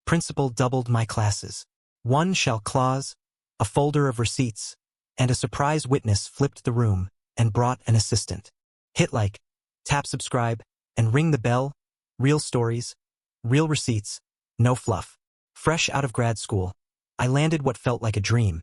Principal doubled my classes. One shall clause, a folder of receipts, and a surprise witness flipped the room and brought an assistant. Hit like, tap subscribe, and ring the bell. Real stories, real receipts, no fluff. Fresh out of grad school, I landed what felt like a dream.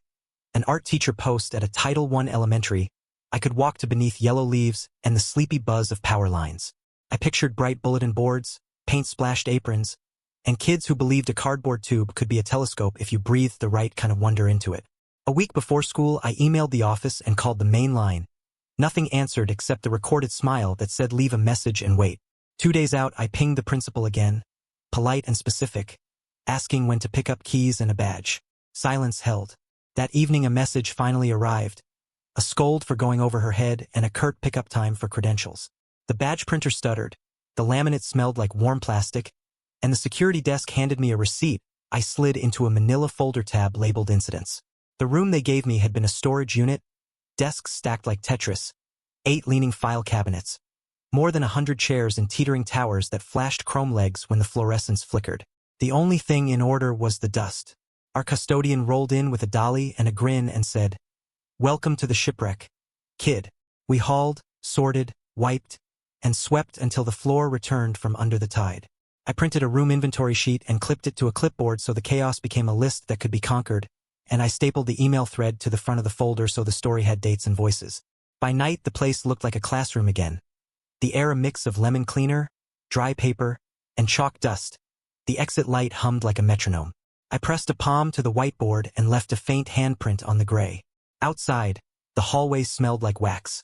An art teacher post at a Title I elementary. I could walk to beneath yellow leaves and the sleepy buzz of power lines. I pictured bright bulletin boards, paint-splashed aprons, and kids who believed a cardboard tube could be a telescope if you breathed the right kind of wonder into it. A week before school, I emailed the office and called the main line. Nothing answered except the recorded smile that said leave a message and wait. 2 days out, I pinged the principal again, polite and specific, asking when to pick up keys and a badge. Silence held. That evening a message finally arrived, a scold for going over her head and a curt pickup time for credentials. The badge printer stuttered, the laminate smelled like warm plastic, and the security desk handed me a receipt. I slid into a manila folder tab labeled incidents. The room they gave me had been a storage unit, desks stacked like Tetris, 8 leaning file cabinets, more than 100 chairs in teetering towers that flashed chrome legs when the fluorescence flickered. The only thing in order was the dust. Our custodian rolled in with a dolly and a grin and said, "Welcome to the shipwreck, kid." We hauled, sorted, wiped, and swept until the floor returned from under the tide. I printed a room inventory sheet and clipped it to a clipboard so the chaos became a list that could be conquered, and I stapled the email thread to the front of the folder so the story had dates and voices. By night, the place looked like a classroom again. The air a mix of lemon cleaner, dry paper, and chalk dust. The exit light hummed like a metronome. I pressed a palm to the whiteboard and left a faint handprint on the gray. Outside, the hallway smelled like wax.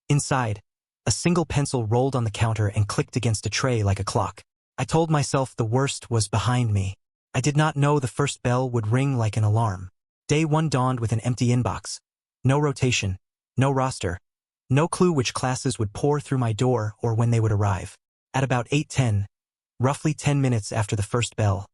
Inside, a single pencil rolled on the counter and clicked against a tray like a clock. I told myself the worst was behind me. I did not know the first bell would ring like an alarm. Day 1 dawned with an empty inbox. No rotation, no roster, no clue which classes would pour through my door or when they would arrive. At about 8:10, roughly 10 minutes after the first bell,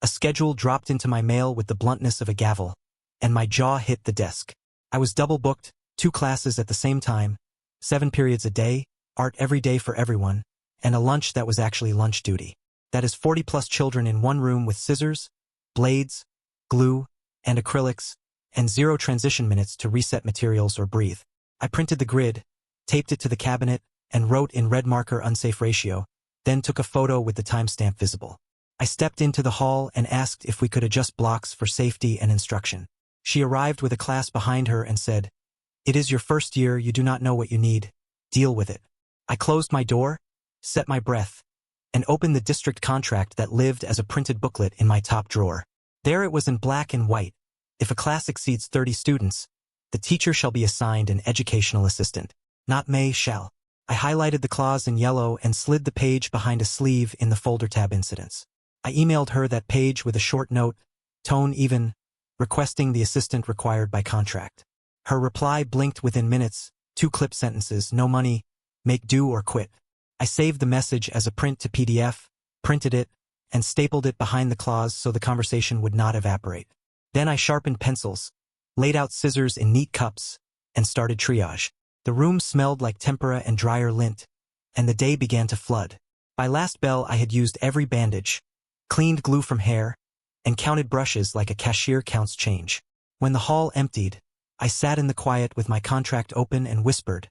a schedule dropped into my mail with the bluntness of a gavel, and my jaw hit the desk. I was double booked, 2 classes at the same time, 7 periods a day, art every day for everyone, and a lunch that was actually lunch duty. That is 40+ children in one room with scissors, blades, glue, and acrylics, and 0 transition minutes to reset materials or breathe. I printed the grid, taped it to the cabinet, and wrote in red marker unsafe ratio, then took a photo with the timestamp visible. I stepped into the hall and asked if we could adjust blocks for safety and instruction. She arrived with a class behind her and said, "It is your first year, you do not know what you need. Deal with it." I closed my door, set my breath, and opened the district contract that lived as a printed booklet in my top drawer. There it was in black and white. If a class exceeds 30 students, the teacher shall be assigned an educational assistant. Not may, shall. I highlighted the clause in yellow and slid the page behind a sleeve in the folder tab incidents. I emailed her that page with a short note, tone even, requesting the assistant required by contract. Her reply blinked within minutes, 2 clip sentences, no money, make do or quit. I saved the message as a print to PDF, printed it, and stapled it behind the clause so the conversation would not evaporate. Then I sharpened pencils, laid out scissors in neat cups, and started triage. The room smelled like tempera and dryer lint, and the day began to flood. By last bell I had used every bandage, cleaned glue from hair, and counted brushes like a cashier counts change. When the hall emptied, I sat in the quiet with my contract open and whispered,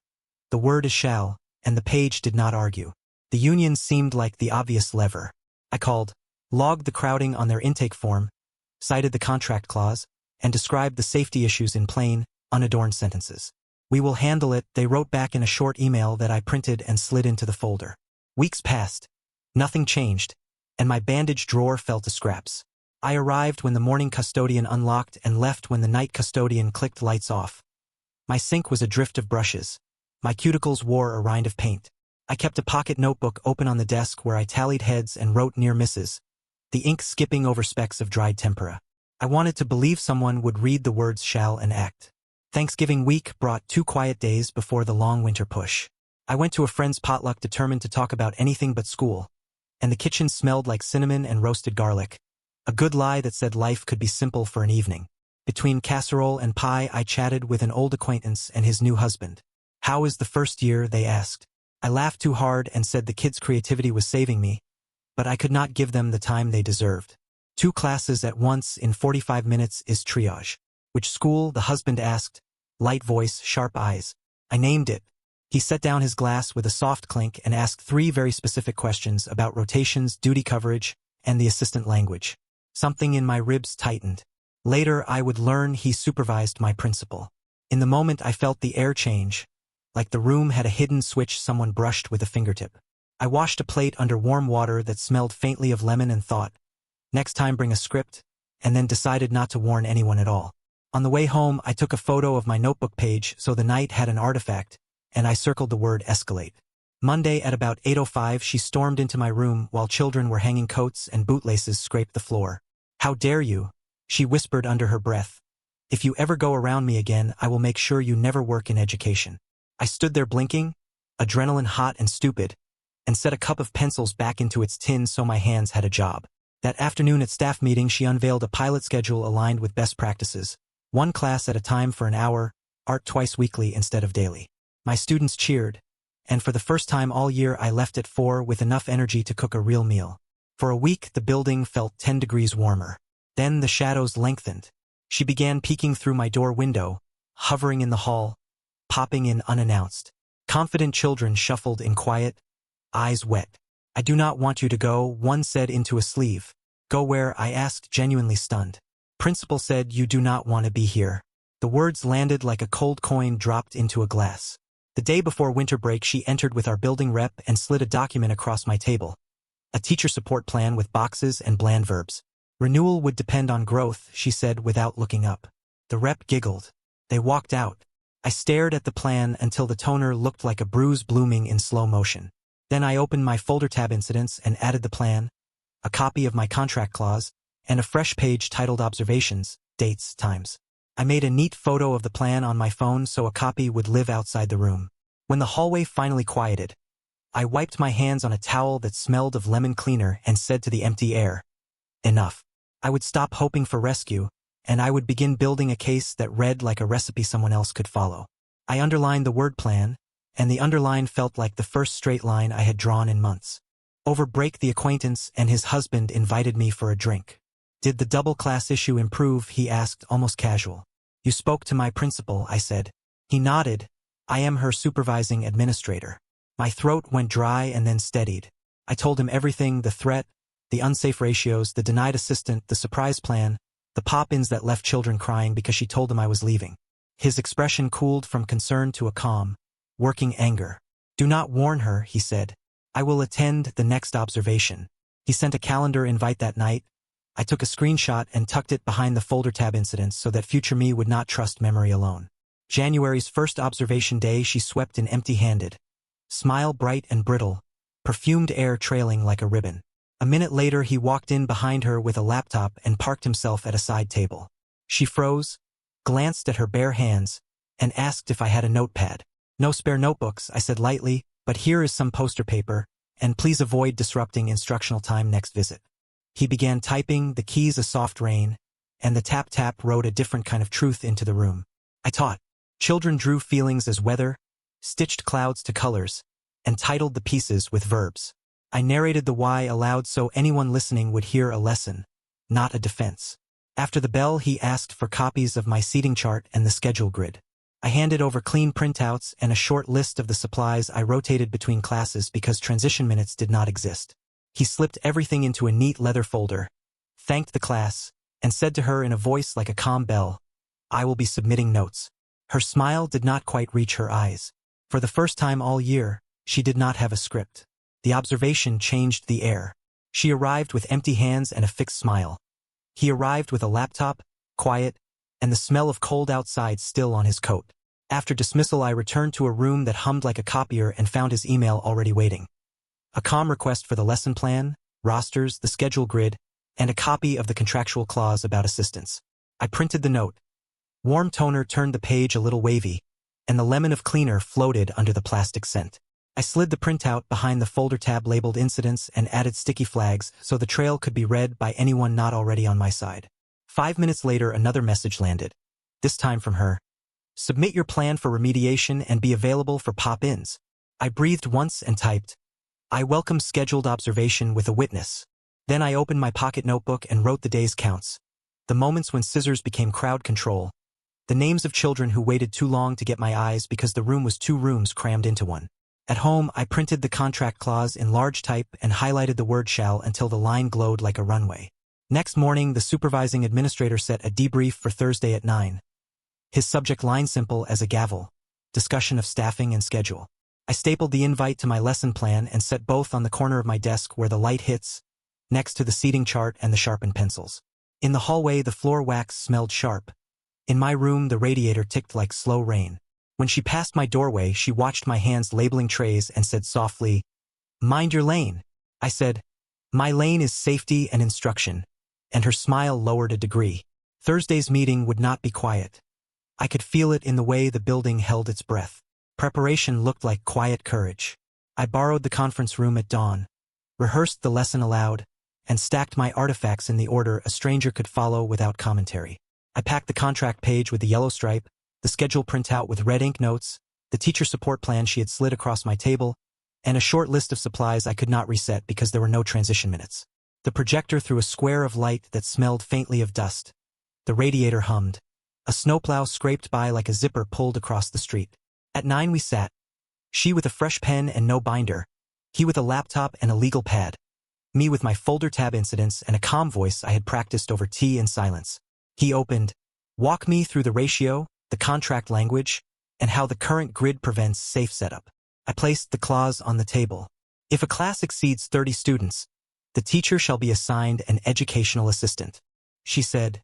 "The word is shall," and the page did not argue. The union seemed like the obvious lever. I called, logged the crowding on their intake form, cited the contract clause, and described the safety issues in plain, unadorned sentences. "We will handle it," they wrote back in a short email that I printed and slid into the folder. Weeks passed. Nothing changed, and my bandage drawer fell to scraps. I arrived when the morning custodian unlocked and left when the night custodian clicked lights off. My sink was a drift of brushes. My cuticles wore a rind of paint. I kept a pocket notebook open on the desk where I tallied heads and wrote near misses, the ink skipping over specks of dried tempera. I wanted to believe someone would read the words shall and act. Thanksgiving week brought 2 quiet days before the long winter push. I went to a friend's potluck determined to talk about anything but school, and the kitchen smelled like cinnamon and roasted garlic, a good lie that said life could be simple for an evening. Between casserole and pie, I chatted with an old acquaintance and his new husband. "How is the first year?" they asked. I laughed too hard and said the kids' creativity was saving me, but I could not give them the time they deserved. 2 classes at once in 45 minutes is triage. Which school? The husband asked. Light voice, sharp eyes. I named it. He set down his glass with a soft clink and asked 3 very specific questions about rotations, duty coverage, and the assistant language. Something in my ribs tightened. Later I would learn he supervised my principal. In the moment I felt the air change, like the room had a hidden switch someone brushed with a fingertip. I washed a plate under warm water that smelled faintly of lemon and thought, next time bring a script, and then decided not to warn anyone at all. On the way home I took a photo of my notebook page so the night had an artifact, and I circled the word escalate. Monday at about 8:05 she stormed into my room while children were hanging coats and bootlaces scraped the floor. How dare you? She whispered under her breath. If you ever go around me again, I will make sure you never work in education. I stood there blinking, adrenaline hot and stupid, and set a cup of pencils back into its tin so my hands had a job. That afternoon at staff meeting she unveiled a pilot schedule aligned with best practices. 1 class at a time for an hour, art twice weekly instead of daily. My students cheered, and for the first time all year I left at 4 with enough energy to cook a real meal. For a week the building felt 10 degrees warmer. Then the shadows lengthened. She began peeking through my door window, hovering in the hall, popping in unannounced. Confident children shuffled in quiet, eyes wet. I do not want you to go, one said into a sleeve. Go where? I asked, genuinely stunned. Principal said you do not want to be here. The words landed like a cold coin dropped into a glass. The day before winter break she entered with our building rep and slid a document across my table. A teacher support plan with boxes and bland verbs. Renewal would depend on growth, she said without looking up. The rep giggled. They walked out. I stared at the plan until the toner looked like a bruise blooming in slow motion. Then I opened my folder tab incidents and added the plan, a copy of my contract clause, and a fresh page titled Observations, Dates, Times. I made a neat photo of the plan on my phone so a copy would live outside the room. When the hallway finally quieted, I wiped my hands on a towel that smelled of lemon cleaner and said to the empty air, enough. I would stop hoping for rescue, and I would begin building a case that read like a recipe someone else could follow. I underlined the word plan, and the underline felt like the first straight line I had drawn in months. Over break the acquaintance and his husband invited me for a drink. Did the double class issue improve? He asked, almost casual. You spoke to my principal, I said. He nodded. I am her supervising administrator. My throat went dry and then steadied. I told him everything, the threat, the unsafe ratios, the denied assistant, the surprise plan, the pop-ins that left children crying because she told them I was leaving. His expression cooled from concern to a calm, working anger. Do not warn her, he said. I will attend the next observation. He sent a calendar invite that night. I took a screenshot and tucked it behind the folder tab incidents so that future me would not trust memory alone. January's first observation day she swept in empty-handed. Smile bright and brittle, perfumed air trailing like a ribbon. A minute later he walked in behind her with a laptop and parked himself at a side table. She froze, glanced at her bare hands, and asked if I had a notepad. No spare notebooks, I said lightly, but here is some poster paper, and please avoid disrupting instructional time next visit. He began typing, the keys a soft rain, and the tap-tap wrote a different kind of truth into the room. I taught. Children drew feelings as weather, stitched clouds to colors, and titled the pieces with verbs. I narrated the why aloud so anyone listening would hear a lesson, not a defense. After the bell he asked for copies of my seating chart and the schedule grid. I handed over clean printouts and a short list of the supplies I rotated between classes because transition minutes did not exist. He slipped everything into a neat leather folder, thanked the class, and said to her in a voice like a calm bell, I will be submitting notes. Her smile did not quite reach her eyes. For the first time all year, she did not have a script. The observation changed the air. She arrived with empty hands and a fixed smile. He arrived with a laptop, quiet, and the smell of cold outside still on his coat. After dismissal I returned to a room that hummed like a copier and found his email already waiting. A calm request for the lesson plan, rosters, the schedule grid, and a copy of the contractual clause about assistance. I printed the note. Warm toner turned the page a little wavy, and the lemon of cleaner floated under the plastic scent. I slid the printout behind the folder tab labeled incidents and added sticky flags so the trail could be read by anyone not already on my side. 5 minutes later another message landed, this time from her. Submit your plan for remediation and be available for pop-ins. I breathed once and typed, I welcome scheduled observation with a witness. Then I opened my pocket notebook and wrote the day's counts. The moments when scissors became crowd control. The names of children who waited too long to get my eyes because the room was 2 rooms crammed into one. At home, I printed the contract clause in large type and highlighted the word shall until the line glowed like a runway. Next morning, the supervising administrator set a debrief for Thursday at 9. His subject line simple as a gavel. Discussion of staffing and schedule. I stapled the invite to my lesson plan and set both on the corner of my desk where the light hits, next to the seating chart and the sharpened pencils. In the hallway, the floor wax smelled sharp. In my room, the radiator ticked like slow rain. When she passed my doorway, she watched my hands labeling trays and said softly, "Mind your lane." I said, "My lane is safety and instruction," and her smile lowered a degree. Thursday's meeting would not be quiet. I could feel it in the way the building held its breath. Preparation looked like quiet courage. I borrowed the conference room at dawn, rehearsed the lesson aloud, and stacked my artifacts in the order a stranger could follow without commentary. I packed the contract page with the yellow stripe, the schedule printout with red ink notes, the teacher support plan she had slid across my table, and a short list of supplies I could not reset because there were no transition minutes. The projector threw a square of light that smelled faintly of dust. The radiator hummed. A snowplow scraped by like a zipper pulled across the street. At 9 we sat. She with a fresh pen and no binder. He with a laptop and a legal pad. Me with my folder tab incidents and a calm voice I had practiced over tea in silence. He opened, "Walk me through the ratio, the contract language, and how the current grid prevents safe setup." I placed the clause on the table. If a class exceeds 30 students, the teacher shall be assigned an educational assistant. She said,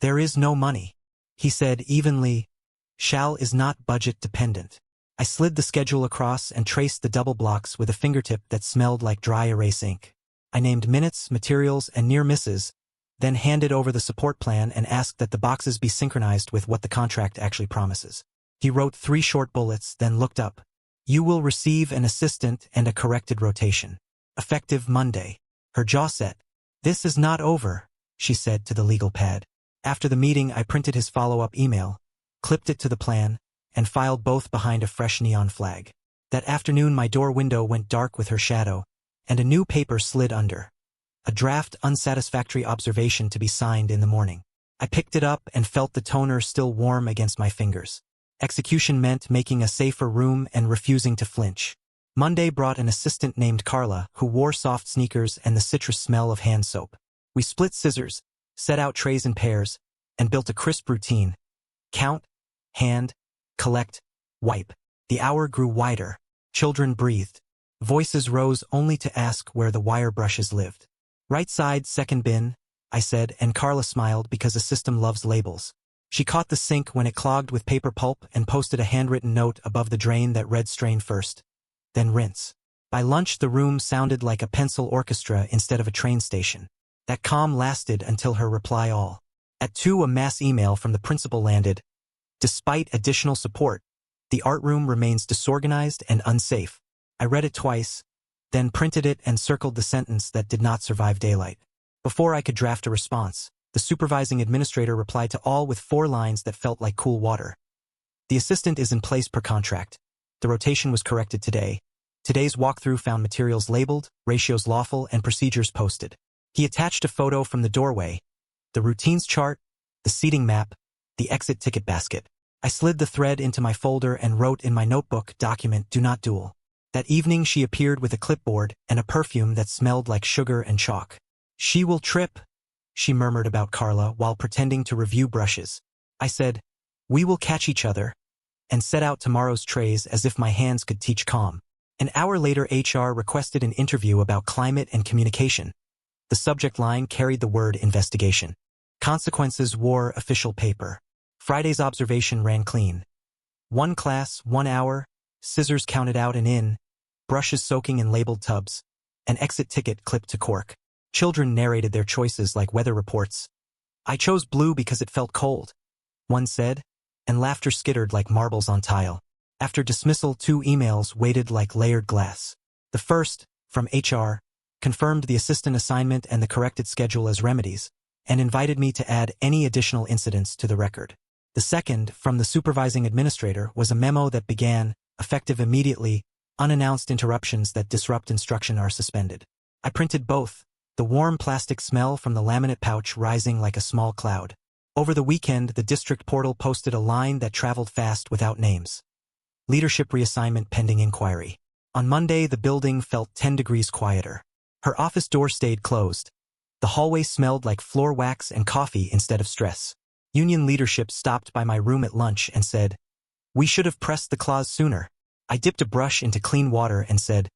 "There is no money." He said evenly, "Shall is not budget dependent." I slid the schedule across and traced the double blocks with a fingertip that smelled like dry erase ink. I named minutes, materials, and near misses, then handed over the support plan and asked that the boxes be synchronized with what the contract actually promises. He wrote 3 short bullets, then looked up. "You will receive an assistant and a corrected rotation. Effective Monday." Her jaw set. "This is not over," she said to the legal pad. After the meeting, I printed his follow-up email, clipped it to the plan, and filed both behind a fresh neon flag. That afternoon, my door window went dark with her shadow, and a new paper slid under. A draft unsatisfactory observation to be signed in the morning. I picked it up and felt the toner still warm against my fingers. Execution meant making a safer room and refusing to flinch. Monday brought an assistant named Carla, who wore soft sneakers and the citrus smell of hand soap. We split scissors, set out trays in pairs, and built a crisp routine. Count, hand, collect, wipe. The hour grew wider. Children breathed. Voices rose only to ask where the wire brushes lived. "Right side, second bin," I said, and Carla smiled because a system loves labels. She caught the sink when it clogged with paper pulp and posted a handwritten note above the drain that read strain first, then rinse. By lunch, the room sounded like a pencil orchestra instead of a train station. That calm lasted until her reply all. At 2, a mass email from the principal landed. "Despite additional support, the art room remains disorganized and unsafe." I read it twice, then printed it and circled the sentence that did not survive daylight. Before I could draft a response, the supervising administrator replied to all with 4 lines that felt like cool water. "The assistant is in place per contract. The rotation was corrected today. Today's walkthrough found materials labeled, ratios lawful, and procedures posted." He attached a photo from the doorway, the routines chart, the seating map, the exit ticket basket. I slid the thread into my folder and wrote in my notebook document, "Do not duel." That evening she appeared with a clipboard and a perfume that smelled like sugar and chalk. "She will trip," she murmured about Carla while pretending to review brushes. I said, "We will catch each other," and set out tomorrow's trays as if my hands could teach calm. An hour later, HR requested an interview about climate and communication. The subject line carried the word investigation. Consequences wore official paper. Friday's observation ran clean. 1 class, 1 hour, scissors counted out and in, brushes soaking in labeled tubs, an exit ticket clipped to cork. Children narrated their choices like weather reports. "I chose blue because it felt cold," one said, and laughter skittered like marbles on tile. After dismissal, 2 emails waited like layered glass. The first, from HR, confirmed the assistant assignment and the corrected schedule as remedies, and invited me to add any additional incidents to the record. The second, from the supervising administrator, was a memo that began, "Effective immediately, unannounced interruptions that disrupt instruction are suspended." I printed both, the warm plastic smell from the laminate pouch rising like a small cloud. Over the weekend, the district portal posted a line that traveled fast without names. Leadership reassignment pending inquiry. On Monday, the building felt 10 degrees quieter. Her office door stayed closed. The hallway smelled like floor wax and coffee instead of stress. Union leadership stopped by my room at lunch and said, "We should have pressed the clause sooner." I dipped a brush into clean water and said,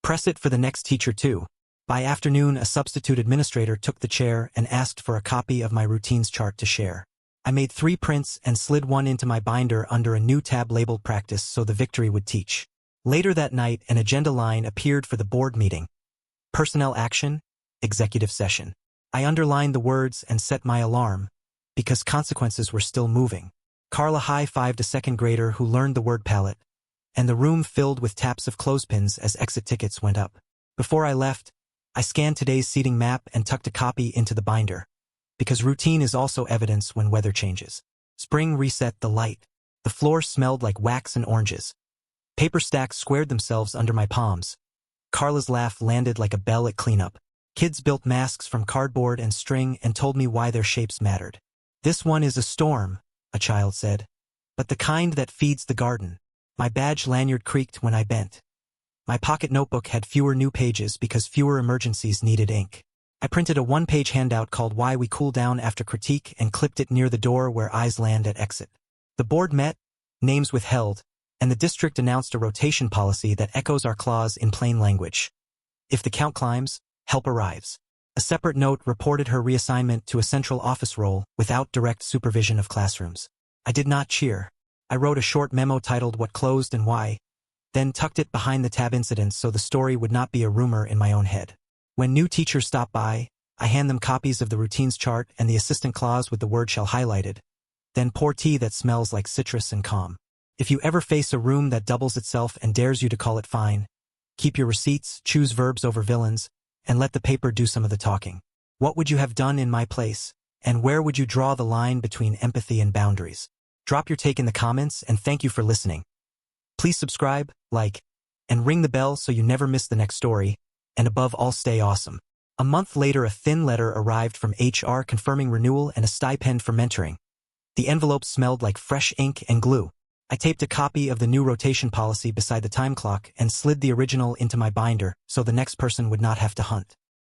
"Press it for the next teacher too." By afternoon, a substitute administrator took the chair and asked for a copy of my routines chart to share. I made 3 prints and slid one into my binder under a new tab labeled Practice so the victory would teach. Later that night, an agenda line appeared for the board meeting. Personnel action, executive session. I underlined the words and set my alarm, because consequences were still moving. Carla high-fived a second grader who learned the word palette, and the room filled with taps of clothespins as exit tickets went up. Before I left, I scanned today's seating map and tucked a copy into the binder, because routine is also evidence when weather changes. Spring reset the light. The floor smelled like wax and oranges. Paper stacks squared themselves under my palms. Carla's laugh landed like a bell at cleanup. Kids built masks from cardboard and string and told me why their shapes mattered. "This one is a storm," a child said, "but the kind that feeds the garden." My badge lanyard creaked when I bent. My pocket notebook had fewer new pages because fewer emergencies needed ink. I printed a 1-page handout called "Why We Cool Down After Critique" and clipped it near the door where eyes land at exit. The board met, names withheld, and the district announced a rotation policy that echoes our clause in plain language. If the count climbs, help arrives. A separate note reported her reassignment to a central office role without direct supervision of classrooms. I did not cheer. I wrote a short memo titled "What Closed and Why," then tucked it behind the tab incidents so the story would not be a rumor in my own head. When new teachers stop by, I hand them copies of the routines chart and the assistant clause with the word "shall" highlighted, then pour tea that smells like citrus and calm. If you ever face a room that doubles itself and dares you to call it fine, keep your receipts, choose verbs over villains, and let the paper do some of the talking. What would you have done in my place? And where would you draw the line between empathy and boundaries? Drop your take in the comments, and thank you for listening. Please subscribe, like, and ring the bell so you never miss the next story, and above all, stay awesome. A month later, a thin letter arrived from HR confirming renewal and a stipend for mentoring. The envelope smelled like fresh ink and glue. I taped a copy of the new rotation policy beside the time clock and slid the original into my binder so the next person would not have to hunt.